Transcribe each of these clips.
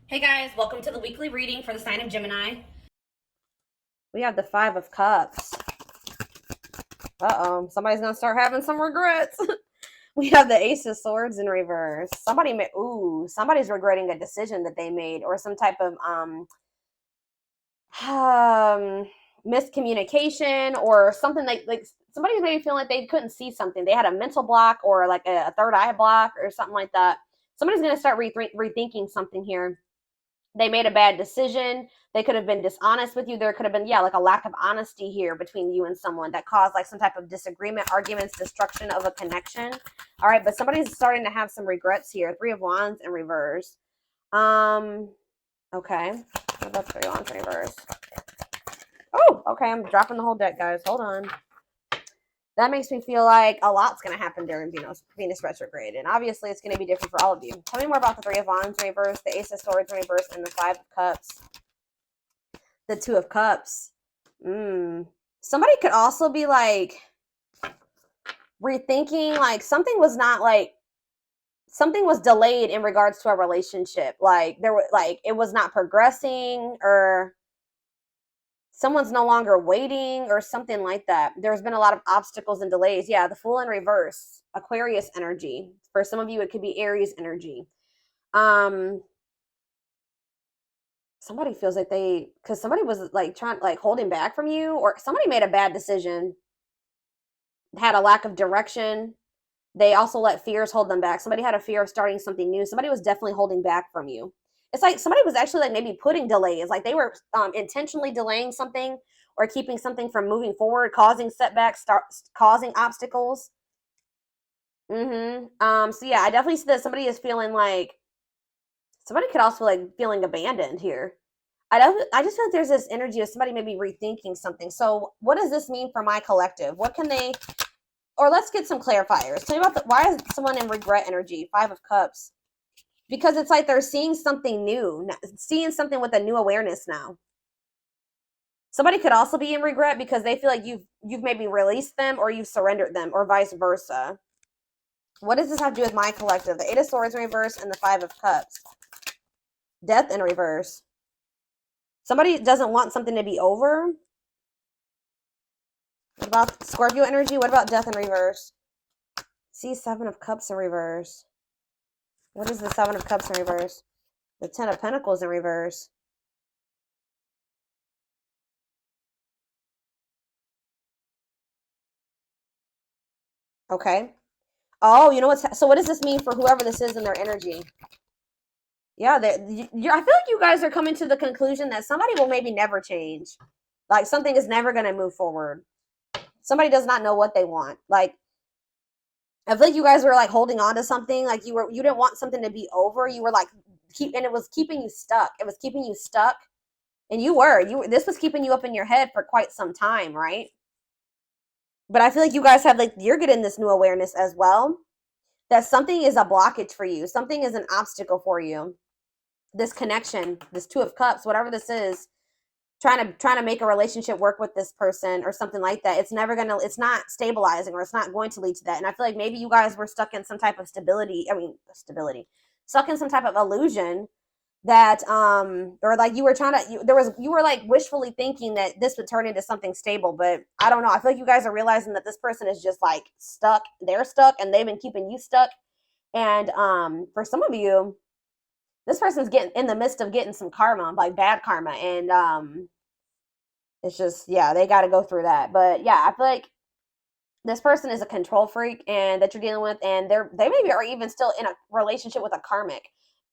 Hey guys, welcome to the weekly reading for the sign of Gemini. We have the Five of Cups. Uh-oh, somebody's gonna start having some regrets. We have the Ace of Swords in reverse. Somebody's regretting a decision that they made, or some type of um miscommunication, or something like somebody's maybe feeling like they couldn't see something. They had a mental block, or like a third eye block, or something like that. Somebody's gonna start rethinking something here. They made a bad decision. They could have been dishonest with you. There could have been, yeah, like a lack of honesty here between you and someone that caused like some type of disagreement, arguments, destruction of a connection. All right, but somebody's starting to have some regrets here. Three of Wands in reverse. Okay. What about Three of Wands in reverse? Oh, okay. I'm dropping the whole deck, guys. Hold on. That makes me feel like a lot's going to happen during Venus retrograde. And obviously, it's going to be different for all of you. Tell me more about the Three of Wands in reverse, the Ace of Swords in reverse, and the Five of Cups. The Two of Cups. Somebody could also be like rethinking, like something was not like something was delayed in regards to a relationship. Like there were like it was not progressing, or someone's no longer waiting, or something like that. There's been a lot of obstacles and delays. Yeah, the Fool in reverse, Aquarius energy. For some of you, it could be Aries energy. Somebody feels like because somebody was like trying, like holding back from you, or somebody made a bad decision, had a lack of direction. They also let fears hold them back. Somebody had a fear of starting something new. Somebody was definitely holding back from you. It's like somebody was actually like maybe putting delays, like they were intentionally delaying something, or keeping something from moving forward, causing setbacks, causing obstacles. So yeah, I definitely see that somebody is feeling like somebody could also like feeling abandoned here. I just feel like there's this energy of somebody maybe rethinking something. So what does this mean for my collective? What can they, or let's get some clarifiers. Tell me about why is someone in regret energy? Five of Cups. Because it's like they're seeing something new, seeing something with a new awareness now. Somebody could also be in regret because they feel like you've maybe released them, or you've surrendered them, or vice versa. What does this have to do with my collective? The Eight of Swords in reverse and the Five of Cups. Death in reverse. Somebody doesn't want something to be over. What about Scorpio energy? What about death in reverse? See, Seven of Cups in reverse. What is the Seven of Cups in reverse? The Ten of Pentacles in reverse. Okay. Oh, you know what's so? What does this mean for whoever this is in their energy? Yeah, I feel like you guys are coming to the conclusion that somebody will maybe never change. Like something is never going to move forward. Somebody does not know what they want. Like I feel like you guys were like holding on to something. Like you didn't want something to be over. You were like and it was keeping you stuck. It was keeping you stuck, and this was keeping you up in your head for quite some time, right? But I feel like you guys have like you're getting this new awareness as well, that something is a blockage for you. Something is an obstacle for you. This connection, this Two of Cups, whatever this is, trying to make a relationship work with this person or something like that. It's not stabilizing, or it's not going to lead to that. And I feel like maybe you guys were stuck in some type of stuck in some type of illusion that or like you were trying to you were like wishfully thinking that this would turn into something stable. But I don't know, I feel like you guys are realizing that this person is just like stuck. They're stuck, and they've been keeping you stuck. And for some of you, this person's getting in the midst of getting some karma, like bad karma. And it's just, yeah, they got to go through that. But yeah, I feel like this person is a control freak, and that you're dealing with, and they maybe are even still in a relationship with a karmic.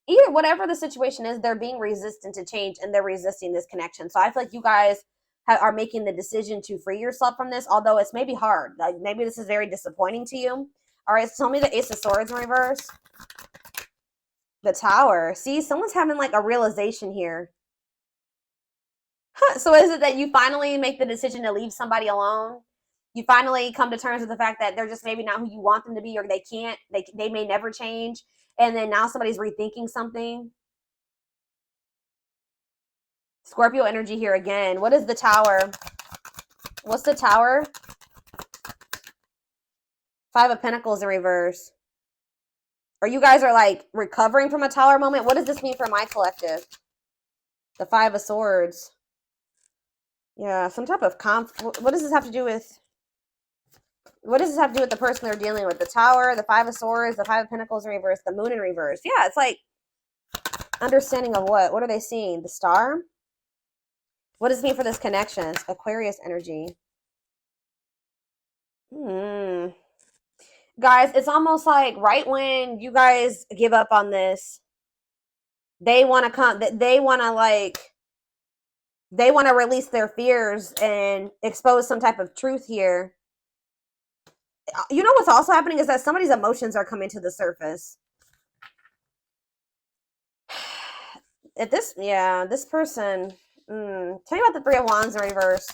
Either whatever the situation is, they're being resistant to change, and they're resisting this connection. So I feel like you guys are making the decision to free yourself from this, although it's maybe hard. Like maybe this is very disappointing to you. All right, so tell me the Ace of Swords in reverse. The Tower. See, someone's having like a realization here. So is it that you finally make the decision to leave somebody alone? You finally come to terms with the fact that they're just maybe not who you want them to be, or they may never change, and then now somebody's rethinking something. Scorpio energy here again. What is the Tower? What's the Tower? Five of Pentacles in reverse. Or you guys are like recovering from a Tower moment. What does this mean for my collective? The Five of Swords. Yeah, some type of what does this have to do with? What does this have to do with the person they're dealing with? The Tower, the Five of Swords, the Five of Pentacles in reverse, the Moon in reverse. Yeah, it's like understanding of what? What are they seeing? The Star? What does it mean for this connection? Aquarius energy. Guys, it's almost like right when you guys give up on this, they want to come, they want to release their fears and expose some type of truth here. You know what's also happening is that somebody's emotions are coming to the surface. If this, yeah, this person, tell me about the Three of Wands in reverse.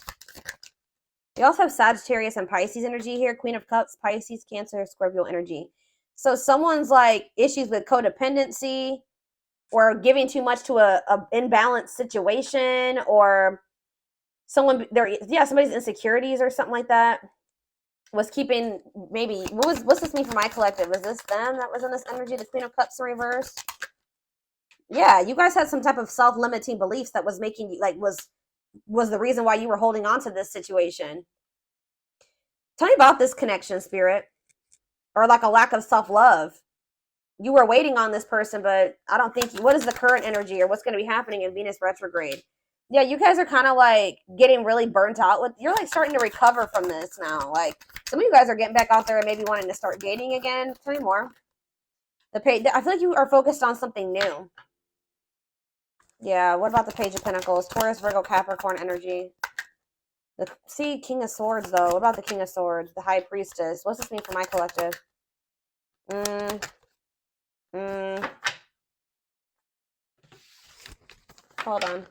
You also have Sagittarius and Pisces energy here. Queen of Cups, Pisces, Cancer, Scorpio energy. So someone's like issues with codependency or giving too much to a imbalanced situation, or somebody's insecurities or something like that was keeping, maybe, what's this mean for my collective? Is this them that was in this energy? The Queen of Cups in reverse? Yeah, you guys had some type of self-limiting beliefs that was making you, like, was the reason why you were holding on to this situation. Tell me about this connection, Spirit. Or like a lack of self-love. You were waiting on this person, but I don't think what is the current energy or what's going to be happening in Venus retrograde? Yeah, you guys are kind of like getting really burnt out with, you're like starting to recover from this now. Like some of you guys are getting back out there and maybe wanting to start dating again. Tell me more. I feel like you are focused on something new. Yeah, what about the Page of Pentacles? Taurus, Virgo, Capricorn energy. See, King of Swords, though. What about the King of Swords? The High Priestess. What's this mean for my collective? Hold on.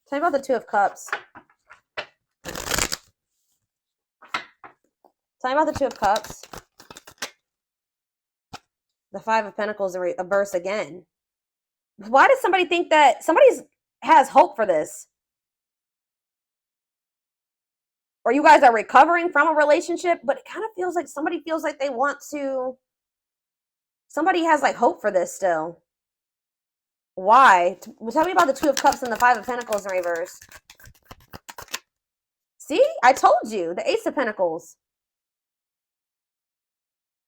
Tell me about the Two of Cups. Tell me about the Two of Cups. The Five of Pentacles in reverse again. Why does somebody think that somebody has hope for this? Or you guys are recovering from a relationship, but it kind of feels like somebody feels like they want to. Somebody has like hope for this still. Why? Tell me about the Two of Cups and the Five of Pentacles in reverse. See? I told you. The Ace of Pentacles.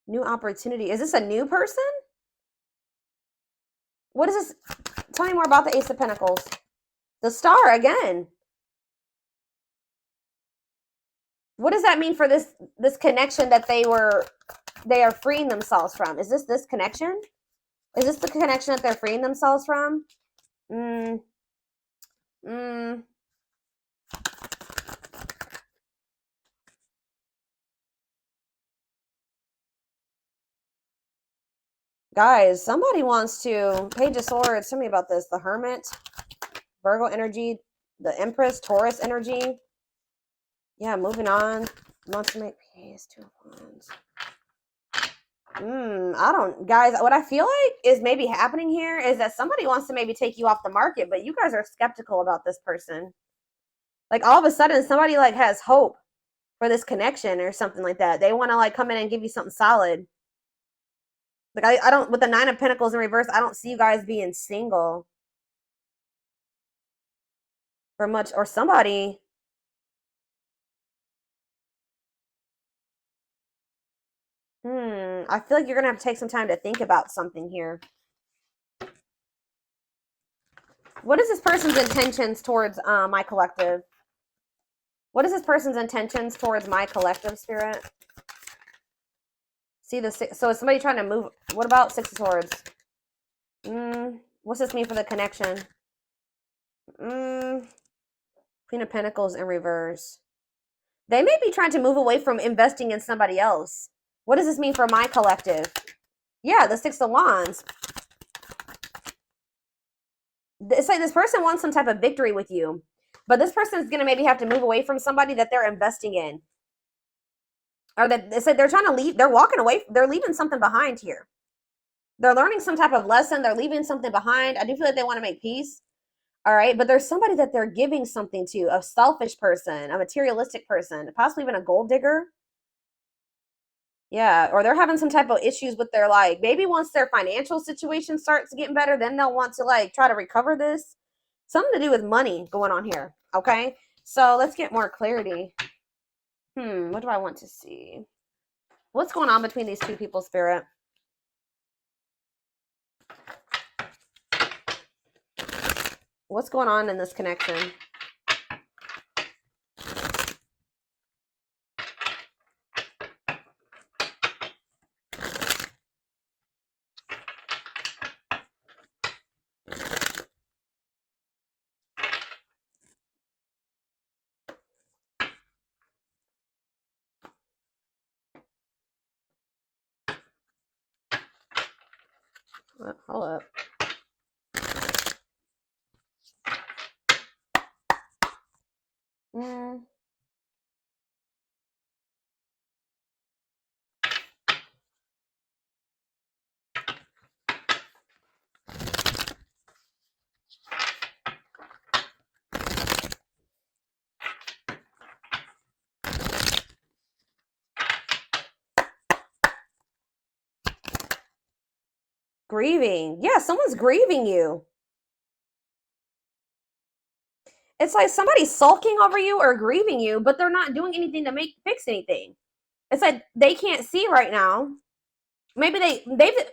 New opportunity. Is this a new person? What is this? Tell me more about the Ace of Pentacles. The Star again. What does that mean for this connection that they are freeing themselves from? Is this connection? Is this the connection that they're freeing themselves from? Guys, somebody wants to. Page of Swords. Tell me about this. The Hermit, Virgo energy, the Empress, Taurus energy. Yeah, moving on. Wants to make peace. Two of Wands. Guys, what I feel like is maybe happening here is that somebody wants to maybe take you off the market, but you guys are skeptical about this person. Like all of a sudden, somebody like has hope for this connection or something like that. They want to like come in and give you something solid. Like I don't, with the Nine of Pentacles in reverse, I don't see you guys being single for much, or somebody. I feel like you're gonna have to take some time to think about something here. What is this person's intentions towards my collective? What is this person's intentions towards my collective, Spirit? See the six. So is somebody trying to move? What about Six of Swords? What's this mean for the connection? Queen of Pentacles in reverse. They may be trying to move away from investing in somebody else. What does this mean for my collective? Yeah, the Six of Wands. It's like this person wants some type of victory with you, but this person is going to maybe have to move away from somebody that they're investing in. Or that it's like they're trying to leave, they're walking away, they're leaving something behind here. They're learning some type of lesson, they're leaving something behind. I do feel like they want to make peace. All right, but there's somebody that they're giving something to, a selfish person, a materialistic person, possibly even a gold digger. Yeah, or they're having some type of issues with their, like, maybe once their financial situation starts getting better, then they'll want to like try to recover this. Something to do with money going on here. Okay, so let's get more clarity. What do I want to see? What's going on between these two people, Spirit? What's going on in this connection? Hold up. Grieving. Yeah, someone's grieving you. It's like somebody's sulking over you or grieving you, but they're not doing anything to fix anything. It's like they can't see right now. Maybe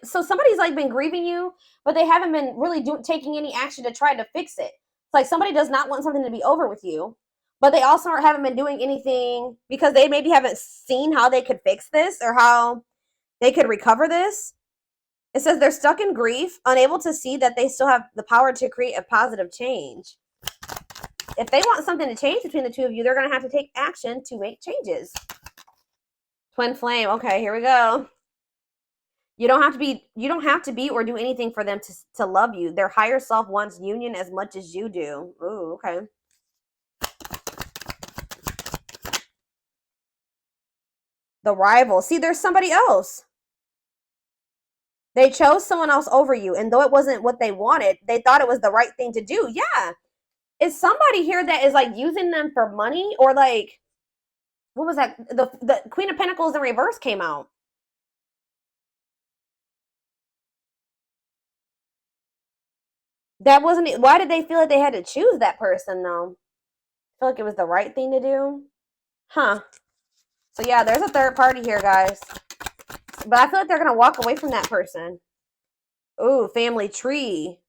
so somebody's like been grieving you, but they haven't been really taking any action to try to fix it. It's like somebody does not want something to be over with you, but they also haven't been doing anything because they maybe haven't seen how they could fix this or how they could recover this. It says they're stuck in grief, unable to see that they still have the power to create a positive change. If they want something to change between the two of you, they're going to have to take action to make changes. Twin flame. Okay, here we go. You don't have to be or do anything for them to love you. Their higher self wants union as much as you do. Ooh, okay. The rival. See, there's somebody else. They chose someone else over you, and though it wasn't what they wanted, they thought it was the right thing to do. Yeah. Is somebody here that is like using them for money, or like, what was that? The Queen of Pentacles in reverse came out. That wasn't it. Why did they feel like they had to choose that person though? I feel like it was the right thing to do. Huh. So yeah, there's a third party here, guys. But I feel like they're going to walk away from that person. Ooh, family tree.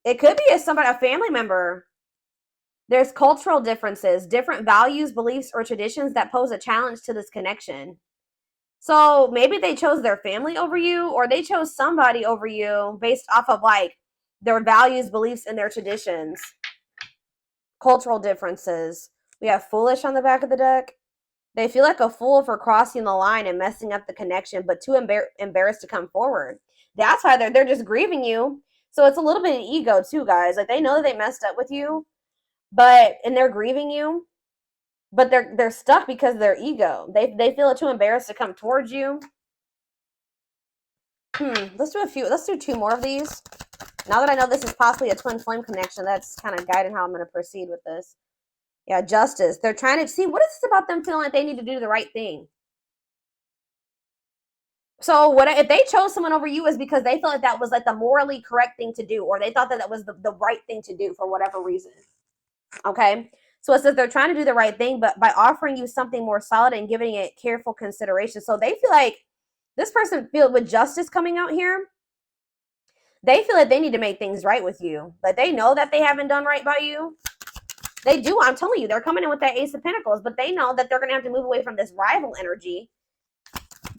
It could be a family member. There's cultural differences, different values, beliefs, or traditions that pose a challenge to this connection. So maybe they chose their family over you, or they chose somebody over you based off of like their values, beliefs, and their traditions. Cultural differences. We have foolish on the back of the deck. They feel like a fool for crossing the line and messing up the connection, but too embarrassed to come forward. That's why they're just grieving you. So it's a little bit of ego too, guys. Like they know that they messed up with you, and they're grieving you, but they're stuck because of their ego. They feel too embarrassed to come towards you. Let's do two more of these. Now that I know this is possibly a twin flame connection, that's kind of guiding how I'm going to proceed with this. Yeah, justice. They're trying to see, what is this about them feeling like they need to do the right thing? So what if they chose someone over you is because they felt like that was like the morally correct thing to do, or they thought that that was the right thing to do for whatever reason. Okay. So it says they're trying to do the right thing, but by offering you something more solid and giving it careful consideration. So they feel like this person feel with justice coming out here. They feel like they need to make things right with you, but they know that they haven't done right by you. They do. I'm telling you, they're coming in with that Ace of Pentacles, but they know that they're going to have to move away from this rival energy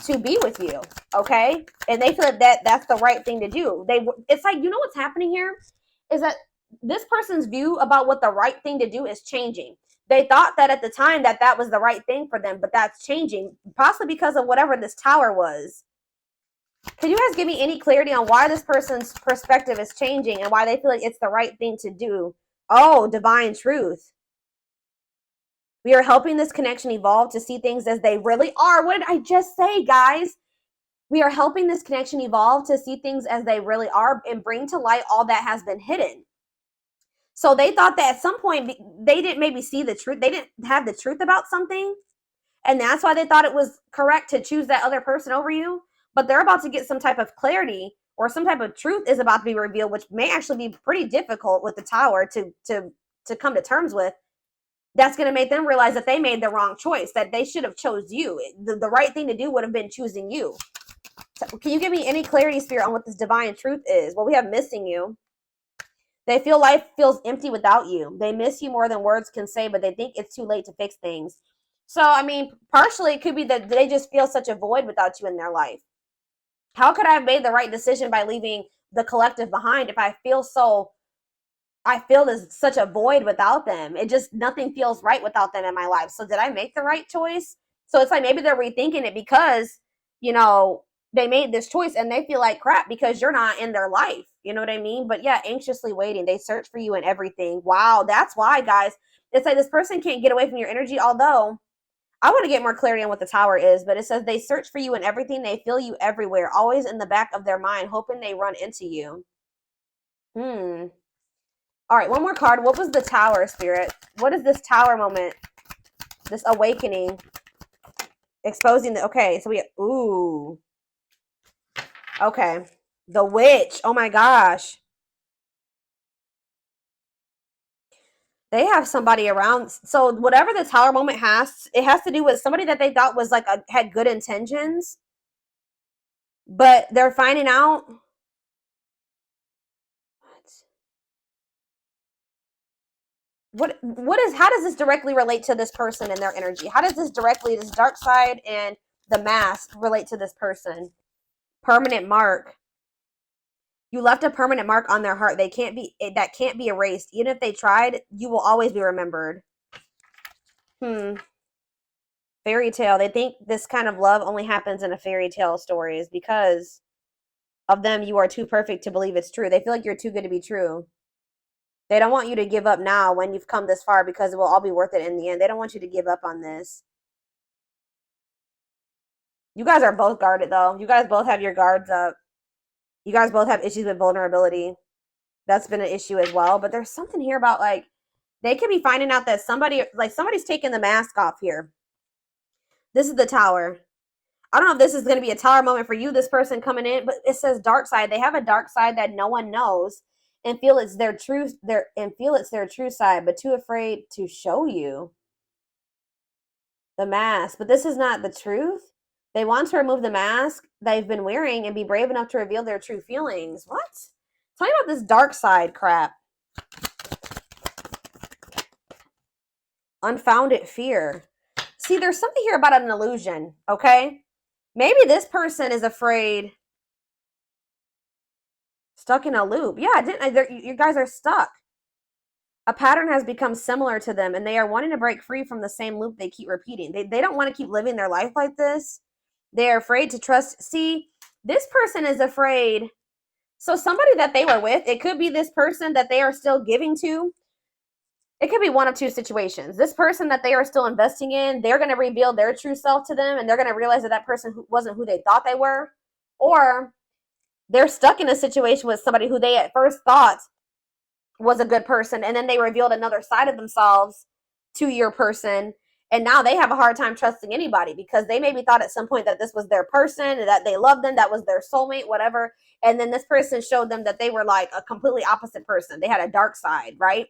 to be with you. Okay. And they feel that that's the right thing to do. It's like, you know, what's happening here is that this person's view about what the right thing to do is changing. They thought that at the time that was the right thing for them, but that's changing, possibly because of whatever this tower was. Can you guys give me any clarity on why this person's perspective is changing and why they feel like it's the right thing to do? Oh, divine truth. We are helping this connection evolve to see things as they really are. What did I just say, guys? We are helping this connection evolve to see things as they really are and bring to light all that has been hidden. So they thought that at some point they didn't maybe see the truth. They didn't have the truth about something. And that's why they thought it was correct to choose that other person over you. But they're about to get some type of clarity, or some type of truth is about to be revealed, which may actually be pretty difficult with the Tower to come to terms with. That's going to make them realize that they made the wrong choice, that they should have chose you. The right thing to do would have been choosing you. So can you give me any clarity, Spirit, on what this divine truth is? Well, we have missing you. They feel life feels empty without you. They miss you more than words can say, but they think it's too late to fix things. So, I mean, partially it could be that they just feel such a void without you in their life. How could I have made the right decision by leaving the collective behind if I feel there's such a void without them? It just, nothing feels right without them in my life. So did I make the right choice? So it's like maybe they're rethinking it because, you know, they made this choice and they feel like crap because you're not in their life. You know what I mean? But yeah, anxiously waiting. They search for you and everything. Wow, that's why, guys. It's like this person can't get away from your energy, although I want to get more clarity on what the Tower is, but it says they search for you in everything. They feel you everywhere, always in the back of their mind, hoping they run into you. All right, one more card. What was the Tower, Spirit? What is this Tower moment? This awakening. Exposing the, okay, so we, ooh. Okay. The Witch. Oh my gosh. They have somebody around. So whatever the Tower moment has, it has to do with somebody that they thought was like had good intentions, but they're finding out. What is, how does this directly relate to this person and their energy? How does this dark side and the mask relate to this person? Permanent mark. You left a permanent mark on their heart. That can't be erased. Even if they tried, you will always be remembered. Fairy tale. They think this kind of love only happens in a fairy tale stories because of them. You are too perfect to believe it's true. They feel like you're too good to be true. They don't want you to give up now when you've come this far because it will all be worth it in the end. They don't want you to give up on this. You guys are both guarded though. You guys both have your guards up. You guys both have issues with vulnerability. That's been an issue as well. But there's something here about like, they could be finding out that somebody's taking the mask off here. This is the Tower. I don't know if this is going to be a Tower moment for you, this person coming in, but it says dark side. They have a dark side that no one knows and feel it's their true side, but too afraid to show you. The mask. But this is not the truth. They want to remove the mask they've been wearing and be brave enough to reveal their true feelings. What? Tell me about this dark side crap. Unfounded fear. See, there's something here about an illusion, okay? Maybe this person is afraid. Stuck in a loop. Yeah, you guys are stuck. A pattern has become similar to them, and they are wanting to break free from the same loop they keep repeating. They don't want to keep living their life like this. They are afraid to trust. See, this person is afraid. So somebody that they were with, it could be this person that they are still giving to. It could be one of two situations. This person that they are still investing in, they're going to reveal their true self to them, and they're going to realize that that person wasn't who they thought they were. Or they're stuck in a situation with somebody who they at first thought was a good person, and then they revealed another side of themselves to your person, and now they have a hard time trusting anybody because they maybe thought at some point that this was their person, that they loved them, that was their soulmate, whatever, and then this person showed them that they were like a completely opposite person. They had a dark side, right?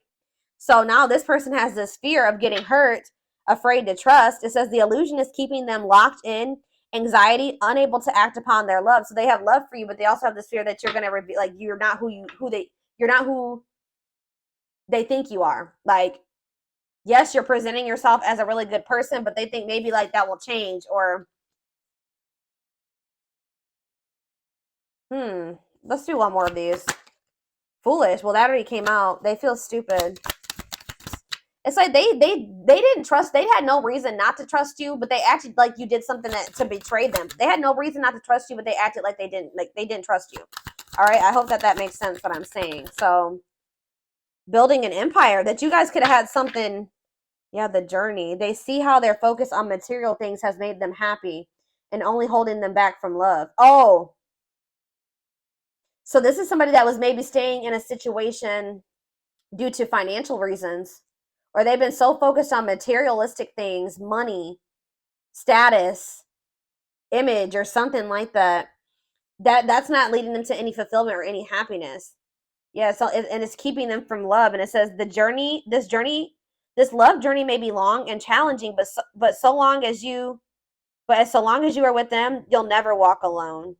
So now this person has this fear of getting hurt, afraid to trust. It says the illusion is keeping them locked in anxiety, unable to act upon their love. So they have love for you, but they also have this fear that you're going to reveal, like, you're not who they think you are. Like, yes, you're presenting yourself as a really good person, but they think maybe like that will change. Or let's do one more of these. Foolish. Well, that already came out. They feel stupid. It's like they didn't trust. They had no reason not to trust you, but they acted like you did something to betray them. They had no reason not to trust you, but they acted like they didn't trust you. All right, I hope that makes sense what I'm saying. So building an empire, that you guys could have had something. Yeah, the journey. They see how their focus on material things has made them happy and only holding them back from love. Oh, so this is somebody that was maybe staying in a situation due to financial reasons, or they've been so focused on materialistic things, money, status, image, or something like that, that's not leading them to any fulfillment or any happiness. Yeah, so and it's keeping them from love. And it says this love journey may be long and challenging, but so long as you are with them, you'll never walk alone.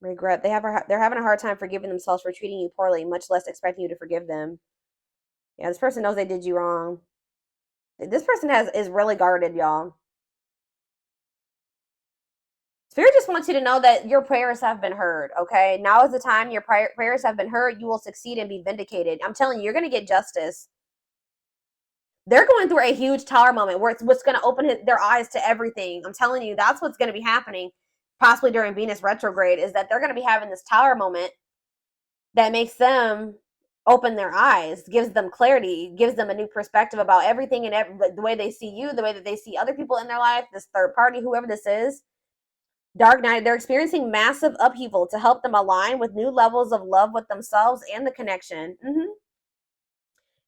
Regret. They're having a hard time forgiving themselves for treating you poorly, much less expecting you to forgive them. Yeah, this person knows they did you wrong. This person is really guarded, y'all. Spirit just wants you to know that your prayers have been heard, okay? Now is the time your prayers have been heard. You will succeed and be vindicated. I'm telling you, you're going to get justice. They're going through a huge tower moment where it's what's going to open their eyes to everything. I'm telling you, that's what's going to be happening, possibly during Venus retrograde, is that they're going to be having this tower moment that makes them open their eyes, gives them clarity, gives them a new perspective about everything and the way they see you, the way that they see other people in their life, this third party, whoever this is. Dark night, they're experiencing massive upheaval to help them align with new levels of love with themselves and the connection.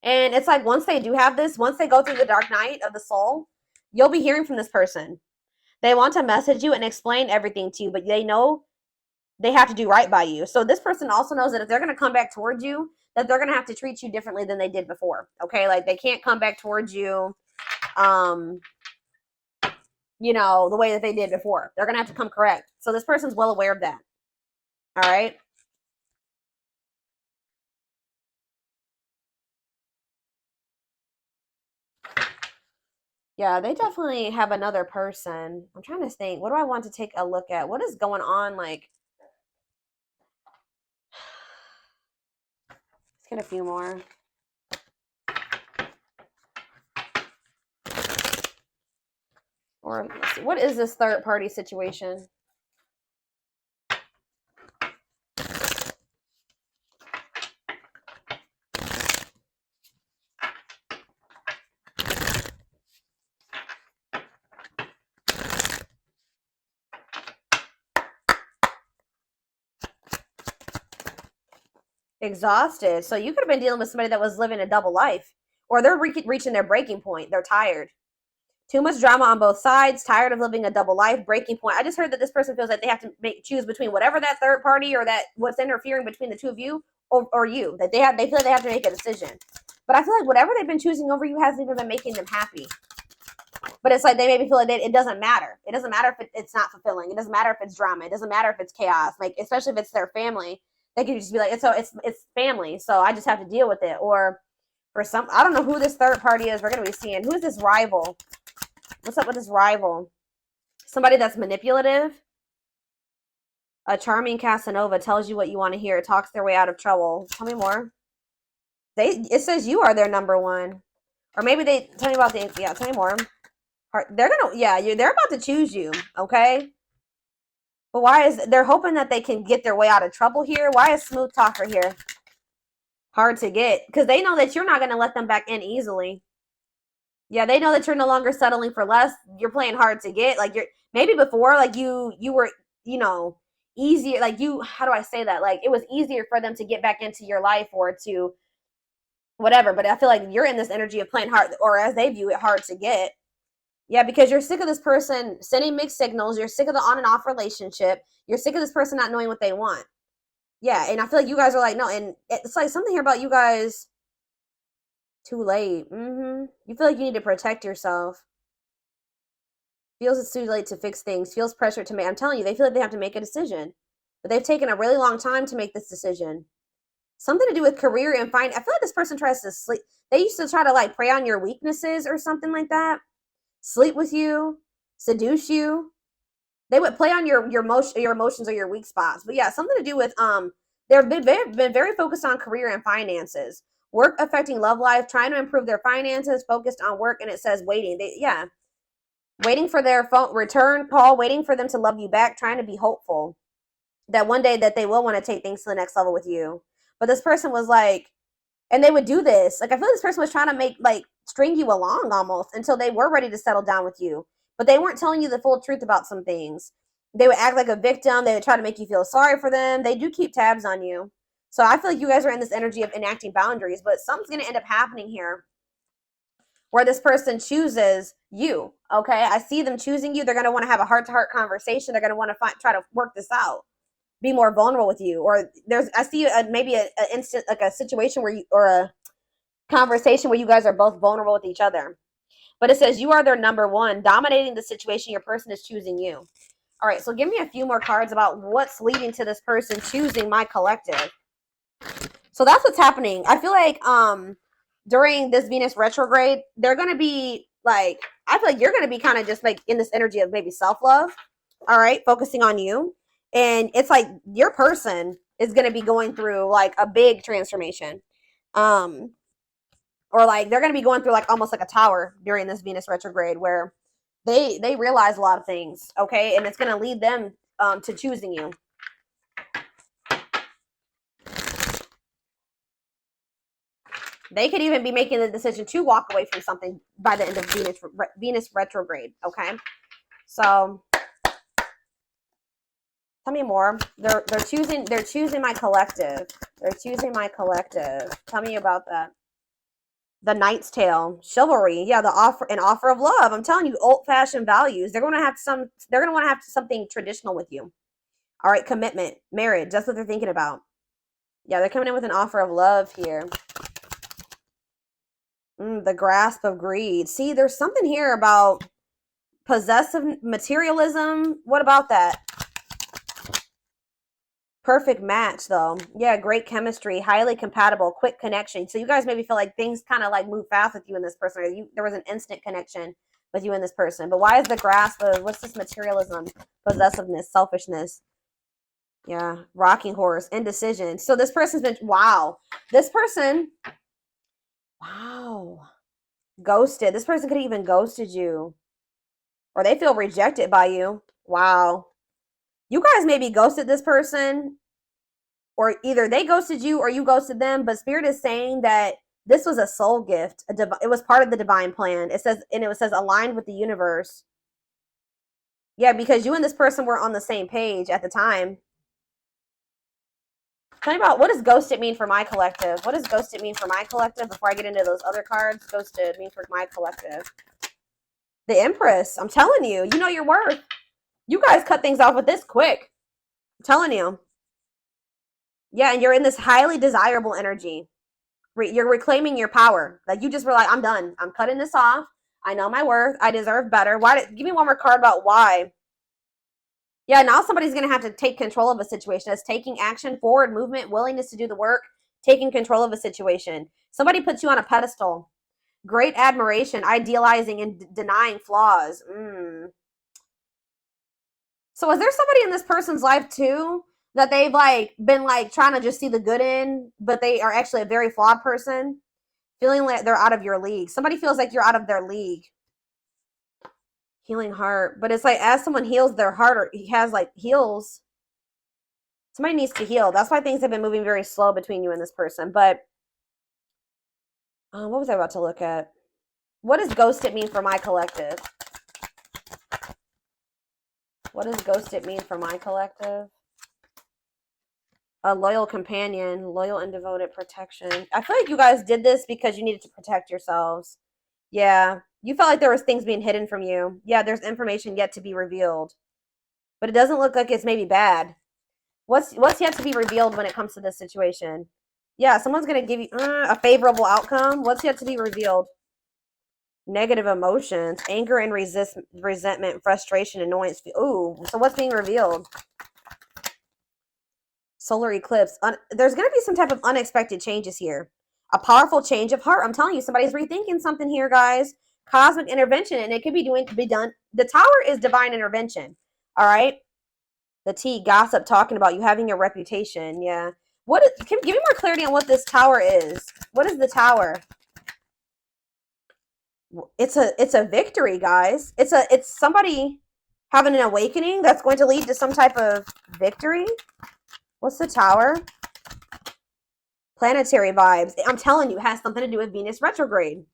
And it's like once they do have this, once they go through the dark night of the soul, you'll be hearing from this person. They want to message you and explain everything to you, but they know they have to do right by you. So this person also knows that if they're going to come back towards you, that they're going to have to treat you differently than they did before. Okay, like they can't come back towards you the way that they did before. They're going to have to come correct. So this person's well aware of that. All right. Yeah, they definitely have another person. I'm trying to think. What do I want to take a look at? What is going on? Like, let's get a few more. Or let's see, what is this third party situation? Exhausted. So you could have been dealing with somebody that was living a double life, or they're reaching their breaking point. They're tired. Too much drama on both sides, tired of living a double life, breaking point. I just heard that this person feels like they have to choose between whatever that third party or that what's interfering between the two of you or you. That they feel like they have to make a decision. But I feel like whatever they've been choosing over you hasn't even been making them happy. But it's like they maybe feel like it doesn't matter. It doesn't matter if it's not fulfilling. It doesn't matter if it's drama. It doesn't matter if it's chaos. Like, especially if it's their family, they could just be like, it's family, so I just have to deal with it. Or for some, I don't know who this third party is. We're gonna be seeing who is this rival. What's up with this rival? Somebody that's manipulative. A charming Casanova tells you what you want to hear, talks their way out of trouble. Tell me more. It says you are their number one. Or maybe they tell me about tell me more. They're about to choose you, okay? But they're hoping that they can get their way out of trouble here? Why is smooth talker here hard to get? Because they know that you're not going to let them back in easily. Yeah, they know that you're no longer settling for less. You're playing hard to get. Like, maybe before, like you were, easier. Like how do I say that? Like it was easier for them to get back into your life or to whatever. But I feel like you're in this energy of playing hard, or as they view it, hard to get. Yeah, because you're sick of this person sending mixed signals. You're sick of the on and off relationship. You're sick of this person not knowing what they want. Yeah, and I feel like you guys are like, no, and it's like something here about you guys. Too late. You feel like you need to protect yourself. Feels it's too late to fix things. Feels pressure to make. I'm telling you, they feel like they have to make a decision. But they've taken a really long time to make this decision. Something to do with career and I feel like this person tries to sleep. They used to try to like prey on your weaknesses or something like that. Sleep with you, seduce you. They would play on your emotions or your weak spots. But yeah, something to do with they've been very focused on career and finances. Work affecting love life, trying to improve their finances, focused on work, and it says waiting. Waiting for their phone return call, waiting for them to love you back, trying to be hopeful that one day that they will want to take things to the next level with you. But this person was like, and they would do this. Like I feel like this person was trying to string you along almost until they were ready to settle down with you. But they weren't telling you the full truth about some things. They would act like a victim. They would try to make you feel sorry for them. They do keep tabs on you. So I feel like you guys are in this energy of enacting boundaries, but something's going to end up happening here where this person chooses you. Okay, I see them choosing you. They're going to want to have a heart-to-heart conversation. They're going to want to try to work this out, be more vulnerable with you. Or I see maybe an instant, like a situation where you, or a conversation where you guys are both vulnerable with each other. But it says you are their number one, dominating the situation. Your person is choosing you. All right, so give me a few more cards about what's leading to this person choosing my collective. So that's what's happening. I feel like during this Venus retrograde, they're going to be like, I feel like you're going to be kind of just like in this energy of maybe self-love. All right, focusing on you. And it's like your person is going to be going through like a big transformation. Or like they're going to be going through like almost like a tower during this Venus retrograde where they realize a lot of things, okay? And it's going to lead them to choosing you. They could even be making the decision to walk away from something by the end of Venus retrograde, okay? So tell me more. They're choosing my collective. They're choosing my collective. Tell me about that. The Knight's Tale, chivalry, yeah, an offer of love. I'm telling you, old-fashioned values. They're going to want to have something traditional with you. All right, commitment, marriage. That's what they're thinking about. Yeah, they're coming in with an offer of love here. The grasp of greed. See, there's something here about possessive materialism. What about that? Perfect match, though. Yeah, great chemistry, highly compatible, quick connection. So you guys maybe feel like things kind of like move fast with you and this person. Or there was an instant connection with you and this person. But why is the grasp of, what's this materialism, possessiveness, selfishness? Yeah, rocking horse, indecision. So this person's been, wow. This person, wow. Ghosted. This person could have even ghosted you. Or they feel rejected by you. Wow. You guys maybe ghosted this person, or either they ghosted you or you ghosted them, but Spirit is saying that this was a soul gift. It was part of the divine plan. It says aligned with the universe. Yeah, because you and this person were on the same page at the time. Tell me about, what does ghosted mean for my collective? What does ghosted mean for my collective before I get into those other cards? Ghosted mean for my collective. The Empress. I'm telling you, you know your worth. You guys cut things off with this quick. I'm telling you. Yeah, and you're in this highly desirable energy. You're reclaiming your power. Like you just were like, I'm done. I'm cutting this off. I know my worth. I deserve better. Give me one more card about why. Yeah, now somebody's going to have to take control of a situation. It's taking action, forward movement, willingness to do the work, taking control of a situation. Somebody puts you on a pedestal. Great admiration, idealizing and denying flaws. So is there somebody in this person's life too that they've like been like trying to just see the good in, but they are actually a very flawed person, feeling like they're out of your league? Somebody feels like you're out of their league. Healing heart, but it's like as someone heals their heart, or heals, somebody needs to heal. That's why things have been moving very slow between you and this person. But what was I about to look at? What does ghosted mean for my collective? What does ghosted mean for my collective? A loyal companion, loyal and devoted protection. I feel like you guys did this because you needed to protect yourselves. Yeah, you felt like there was things being hidden from you. Yeah, there's information yet to be revealed. But it doesn't look like it's maybe bad. What's yet to be revealed when it comes to this situation? Yeah, someone's going to give you a favorable outcome. What's yet to be revealed? Negative emotions, anger and resentment, frustration, annoyance. Ooh, so what's being revealed? Solar eclipse. There's going to be some type of unexpected changes here. A powerful change of heart. I'm telling you, somebody's rethinking something here, guys. Cosmic intervention, and it could be done. The Tower is divine intervention. All right. The T, gossip, talking about you having your reputation. Yeah. Give me more clarity on what this Tower is. What is the Tower? It's a victory, guys. It's somebody having an awakening that's going to lead to some type of victory. What's the Tower? Planetary vibes. I'm telling you, it has something to do with Venus retrograde.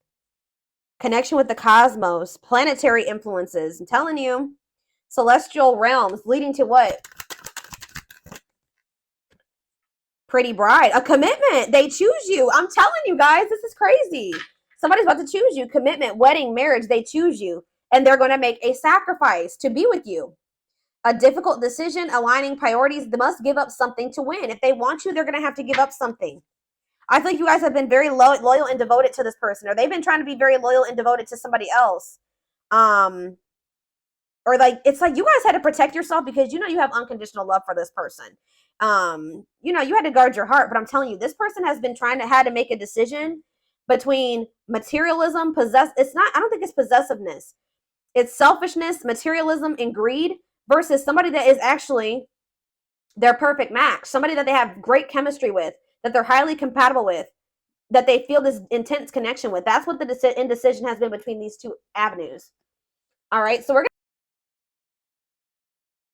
Connection with the cosmos. Planetary influences. I'm telling you. Celestial realms leading to what? Pretty bride. A commitment. They choose you. I'm telling you guys, this is crazy. Somebody's about to choose you. Commitment, wedding, marriage. They choose you. And they're going to make a sacrifice to be with you. A difficult decision, aligning priorities. They must give up something to win. If they want you, they're going to have to give up something. I think you guys have been very loyal and devoted to this person, or they've been trying to be very loyal and devoted to somebody else. Or like, it's like you guys had to protect yourself because you know you have unconditional love for this person. You know, you had to guard your heart, but I'm telling you, this person has been had to make a decision between materialism, it's not, I don't think it's possessiveness. It's selfishness, materialism, and greed versus somebody that is actually their perfect match, somebody that they have great chemistry with, that they're highly compatible with, that they feel this intense connection with. That's what the indecision has been between these two avenues. All right, so we're